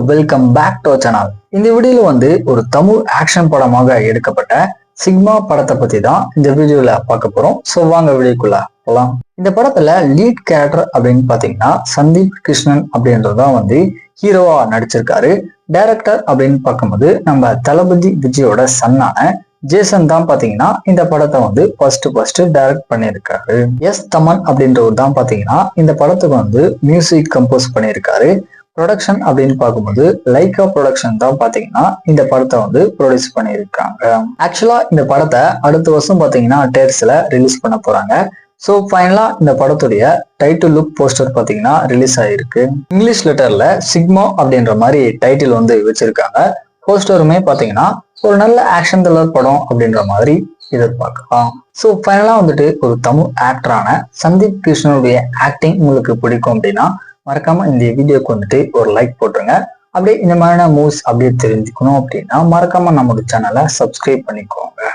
Welcome back to channel. இந்த வீடியோல ஒரு தமிழ் ஆக்ஷன் படமாக எடுக்கப்பட்ட சிக்மா படத்தை பத்தி தான் இந்த வீடியோல பார்க்க போறோம். வாங்க வீடியோக்குள்ள போலாம். இந்த படத்துல லீட் கேரக்டர் அப்படின்னு பாத்தீங்கன்னா சந்தீப் கிருஷ்ணன் அப்படின்றதான் ஹீரோவா நடிச்சிருக்காரு. டைரக்டர் அப்படின்னு பார்க்கும்போது நம்ம தளபதி விஜயோட சன்னான ஜேசன் தான் பாத்தீங்கன்னா இந்த படத்தை ஃபர்ஸ்ட் டைரக்ட் பண்ணியிருக்காரு. எஸ் தமன் அப்படின்றவர் தான் பாத்தீங்கன்னா இந்த படத்துக்கு மியூசிக் கம்போஸ் பண்ணியிருக்காரு. ப்ரொடக்ஷன் அப்படின்னு பார்க்கும்போது லைகா ப்ரொடக்ஷன் தான் பாத்தீங்கன்னா இந்த படத்தை ப்ரொடியூஸ் பண்ணியிருக்காங்க. ஆக்சுவலா இந்த படத்தை அடுத்த வருஷம் பாத்தீங்கன்னா டேட்ஸ்ல ரிலீஸ் பண்ண போறாங்க. ஃபைனலா இந்த படத்துடைய டைட்டில் லுக் போஸ்டர் பாத்தீங்கன்னா ரிலீஸ் ஆயிருக்கு. இங்கிலீஷ் லெட்டர்ல சிக்மா அப்படின்ற மாதிரி டைட்டில் வச்சிருக்காங்க. போஸ்டருமே பாத்தீங்கன்னா ஒரு நல்ல ஆக்ஷன் த்ரில்லர் படம் அப்படின்ற மாதிரி எதிர்பார்க்கலாம். ஃபைனலா ஒரு தமிழ் ஆக்டரான சந்தீப் கிருஷ்ணனுடைய ஆக்டிங் உங்களுக்கு பிடிக்கும் அப்படின்னா மறக்காம இந்த வீடியோக்கு ஒரு லைக் போட்டுருங்க. அப்படியே இந்த மாதிரியான மூவ்ஸ் அப்படியே தெரிஞ்சுக்கணும் அப்படின்னா மறக்காம நம்மளோட சேனலை சப்ஸ்கிரைப் பண்ணிக்கோங்க.